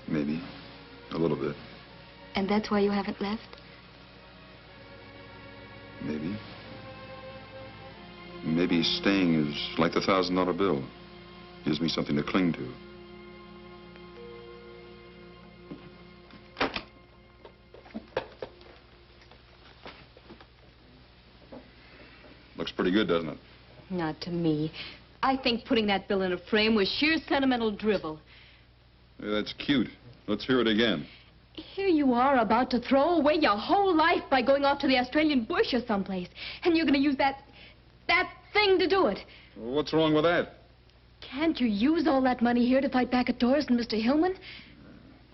Maybe. A little bit. And that's why you haven't left? Maybe. Maybe staying is like the $1,000 bill. Gives me something to cling to. Looks pretty good, doesn't it? Not to me. I think putting that bill in a frame was sheer sentimental drivel. Hey, that's cute. Let's hear it again. Here you are about to throw away your whole life by going off to the Australian bush or someplace. And you're going to use that thing to do it. What's wrong with that? Can't you use all that money here to fight back at Doris and Mr. Hillman?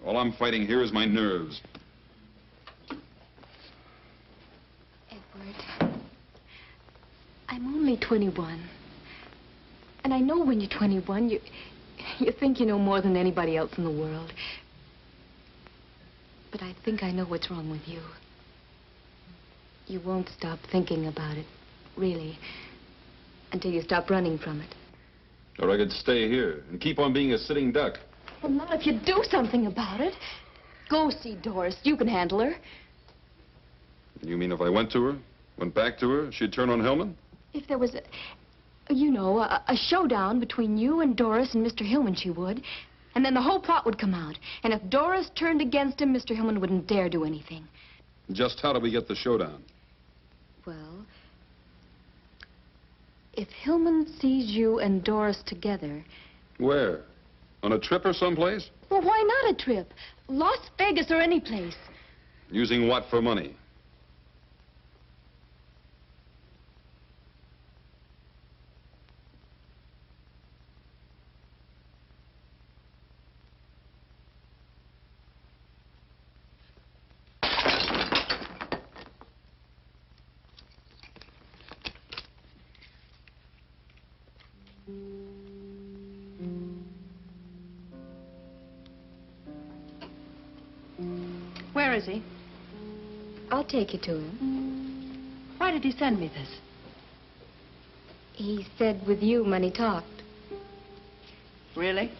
All I'm fighting here is my nerves. Edward, I'm only 21. And I know when you're 21, you think you know more than anybody else in the world. But I think I know what's wrong with you. You won't stop thinking about it, really, until you stop running from it. Or I could stay here and keep on being a sitting duck. Well, not if you do something about it. Go see Doris. You can handle her. You mean if I went to her, went back to her, she'd turn on Hillman? If there was a showdown between you and Doris and Mr. Hillman, she would. And then the whole plot would come out. And if Doris turned against him, Mr. Hillman wouldn't dare do anything. Just how do we get the showdown? Well, if Hillman sees you and Doris together... Where? On a trip or someplace? Well, why not a trip? Las Vegas or any place. Using what for money? Where is he? I'll take you to him. Why did he send me this? He said with you money talked. Really?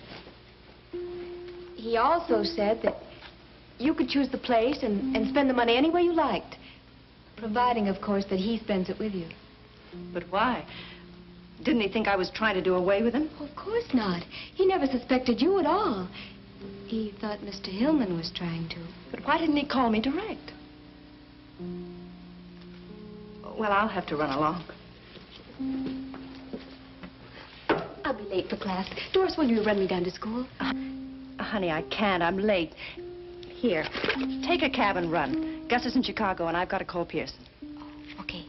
He also said that you could choose the place and spend the money any way you liked. Providing, of course, that he spends it with you. But why? Didn't he think I was trying to do away with him? Of course not. He never suspected you at all. He thought Mr. Hillman was trying to. But why didn't he call me direct? Well, I'll have to run along. I'll be late for class. Doris, will you run me down to school? Honey, I can't. I'm late. Here, take a cab and run. Gus is in Chicago, and I've got to call Pearson. Okay.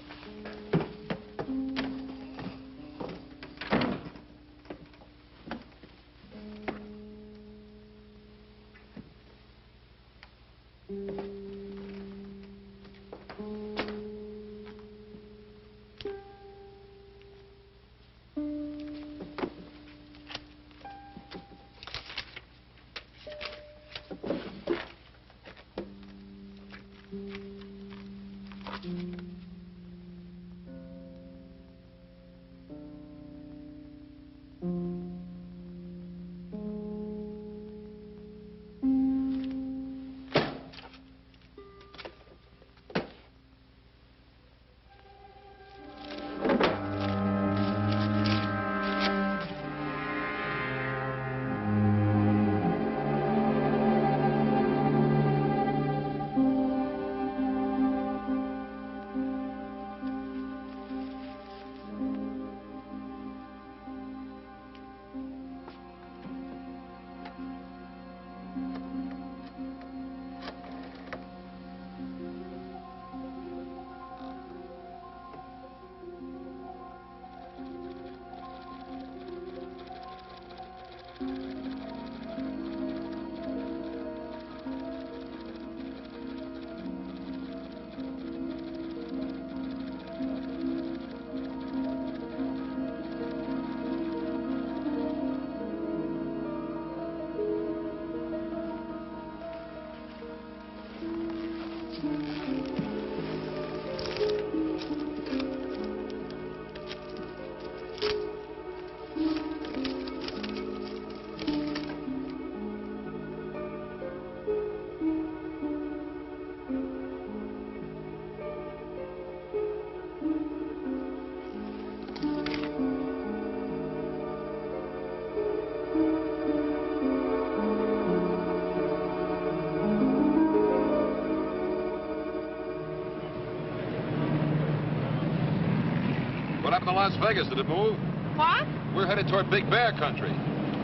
happened to Las Vegas? Did it move? What? We're headed toward Big Bear country.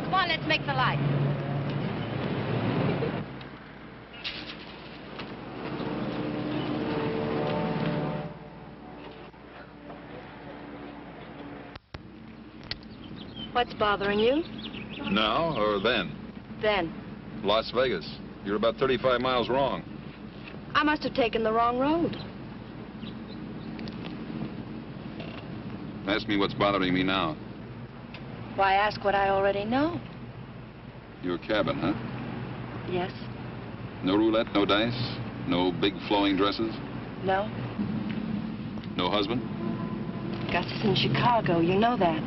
Come on, let's make the light. What's bothering you? Now or then? Then. Las Vegas. You're about 35 miles wrong. I must have taken the wrong road. Ask me what's bothering me now. Why ask what I already know? Your cabin, huh? Yes. No roulette, no dice, no big flowing dresses, No. no husband? Gus is in Chicago. You know that.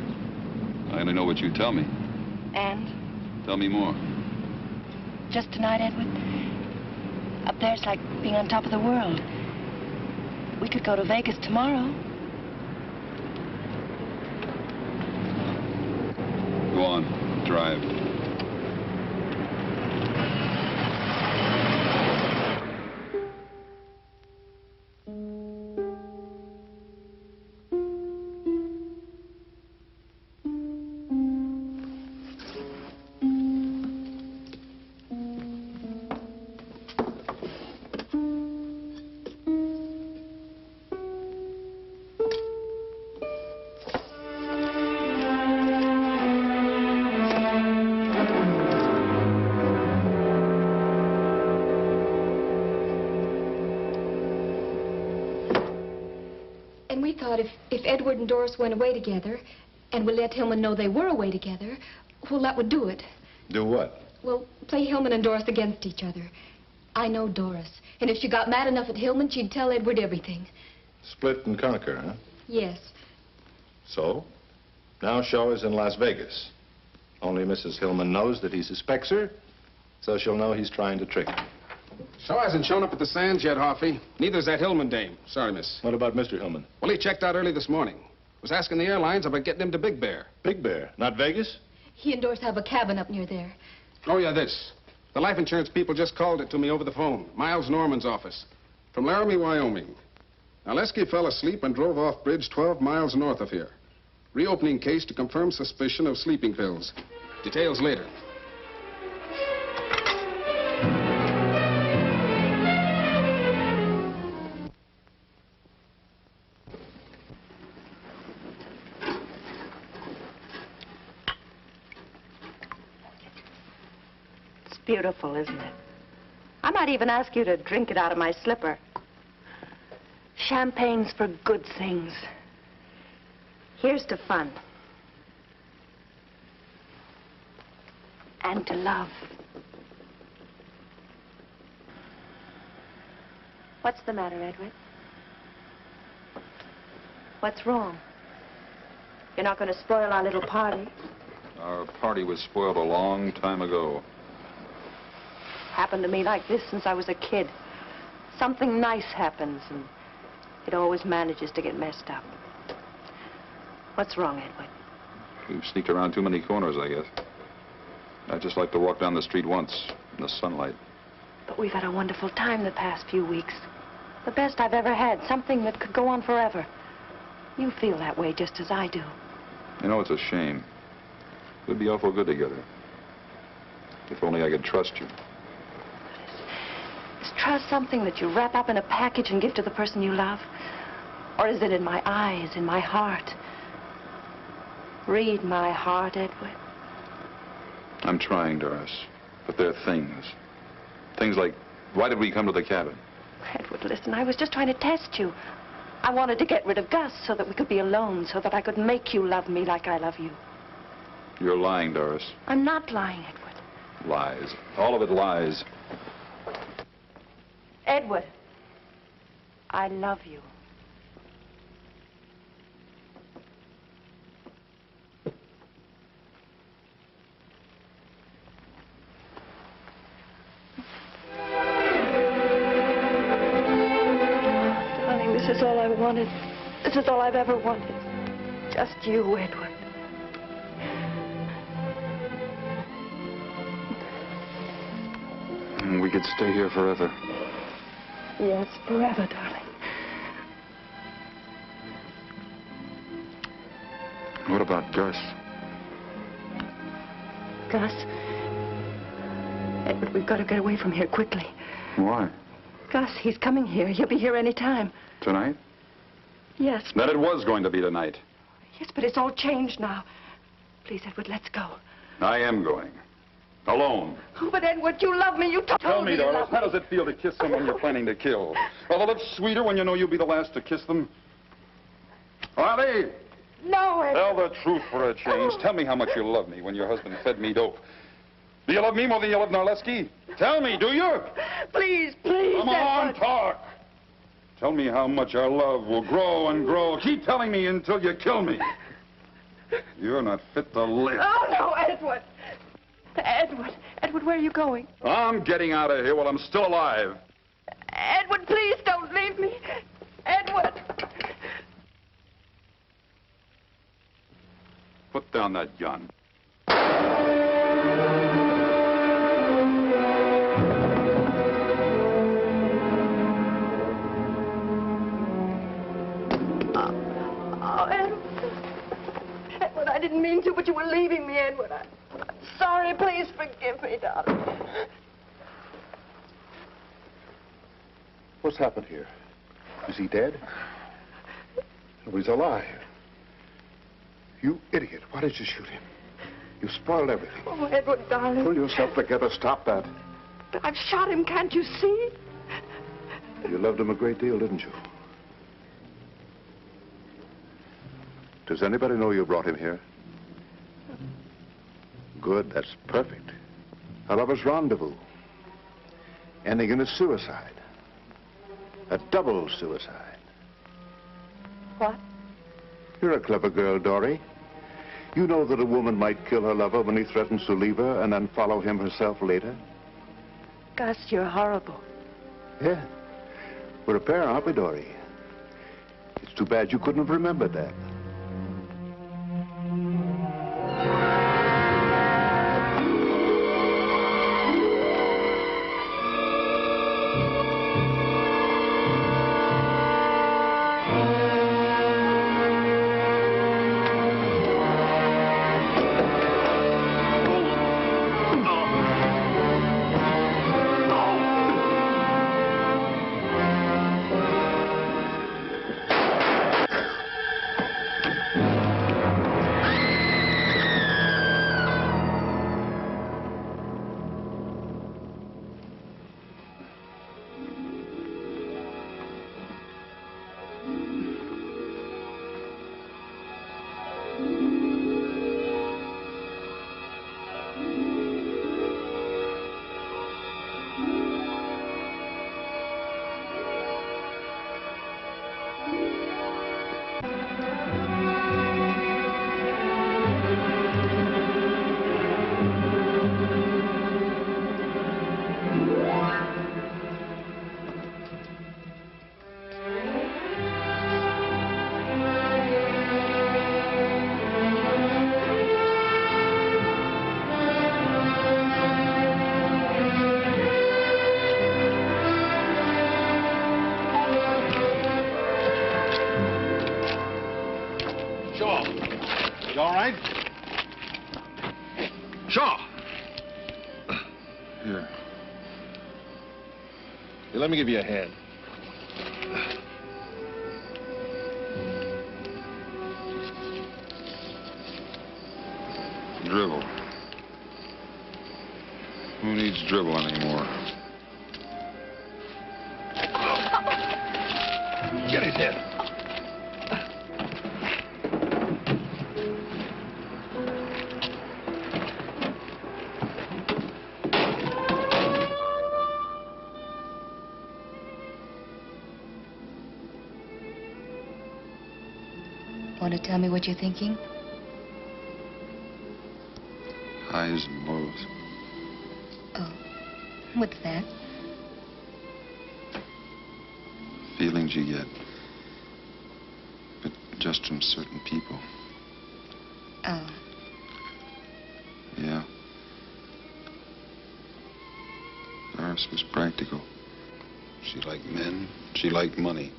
I only know what you tell me. And Tell me more. just tonight, Edward, up there it's like being on top of the world. We could go to Vegas tomorrow. Go on, drive. And we thought if Edward and Doris went away together, and we let Hillman know they were away together, well, that would do it. Do what? Well, play Hillman and Doris against each other. I know Doris, and if she got mad enough at Hillman, she'd tell Edward everything. Split and conquer, huh? Yes. So, now Shaw is in Las Vegas. Only Mrs. Hillman knows that he suspects her, so she'll know he's trying to trick her. Shaw hasn't shown up at the Sands yet, Hoffy. Neither's that Hillman dame. Sorry, miss. What about Mr. Hillman? Well, he checked out early this morning. Was asking the airlines about getting him to Big Bear. Big Bear? Not Vegas? He and Doris have a cabin up near there. Oh, yeah, this. The life insurance people just called it to me over the phone. Miles Norman's office. From Laramie, Wyoming. Now, Lesky fell asleep and drove off bridge 12 miles north of here. Reopening case to confirm suspicion of sleeping pills. Details later. It's beautiful, isn't it? I might even ask you to drink it out of my slipper. Champagne's for good things. Here's to fun. And to love. What's the matter, Edward? What's wrong? You're not going to spoil our little party? Our party was spoiled a long time ago. Happened to me like this since I was a kid. Something nice happens, and it always manages to get messed up. What's wrong, Edward? We've sneaked around too many corners, I guess. I'd just like to walk down the street once in the sunlight. But we've had a wonderful time the past few weeks. The best I've ever had. Something that could go on forever. You feel that way just as I do. You know, it's a shame. We'd be awful good together. If only I could trust you. Is trust something that you wrap up in a package and give to the person you love? Or is it in my eyes, in my heart? Read my heart, Edward. I'm trying, Doris. But there are things. Things like, why did we come to the cabin? Edward, listen, I was just trying to test you. I wanted to get rid of Gus so that we could be alone, so that I could make you love me like I love you. You're lying, Doris. I'm not lying, Edward. Lies. All of it lies. Edward, I love you. Darling, this is all I wanted. This is all I've ever wanted. Just you, Edward. We could stay here forever. Yes, forever, darling. What about Gus? Gus. Edward, we've got to get away from here quickly. Why? Gus, he's coming here. He'll be here any time. Tonight? Yes. Then it was going to be tonight. Yes, but it's all changed now. Please, Edward, let's go. I am going. Alone. Oh, but Edward, you love me. You told Tell me, you Doris, love how me. does it feel to kiss someone you're planning to kill? Are the lips sweeter when you know you'll be the last to kiss them? Riley! No, Edward. Tell the truth for a change. Tell me how much you love me when your husband fed me dope. Do you love me more than you love Narleski? Tell me, do you? Please, please, Come on, Edward. talk. Tell me how much our love will grow and grow. Keep telling me until you kill me. You're not fit to live. Oh, no, Edward. Edward, where are you going? I'm getting out of here while I'm still alive. Edward, please don't leave me. Edward. Put down that gun. Oh, Edward. Edward, I didn't mean to, but you were leaving me, Edward. I'm sorry. Please forgive me, darling. What's happened here? Is he dead? No, he's alive. You idiot. Why did you shoot him? You spoiled everything. Oh, Edward, darling. Pull yourself together. Stop that. But I've shot him, can't you see? You loved him a great deal, didn't you? Does anybody know you brought him here? Good, that's perfect. A lover's rendezvous. Ending in a suicide. A double suicide. What? You're a clever girl, Dory. You know that a woman might kill her lover when he threatens to leave her and then follow him herself later? Gus, you're horrible. Yeah. We're a pair, aren't we, Dory? It's too bad you couldn't have remembered that. You all right? Shaw! Here. Here, let me give you a hand. Dribble. Who needs dribble anymore? Get his head. Want to tell me what you're thinking? Highs and lows. Oh, what's that? Feelings you get. But just from certain people. Oh. Yeah. Doris was practical. She liked men. She liked money.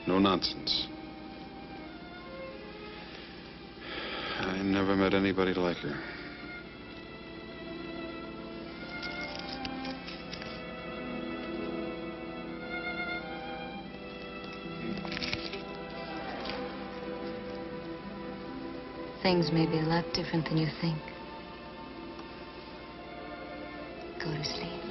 No nonsense. I never met anybody like her. Things may be a lot different than you think. Go to sleep.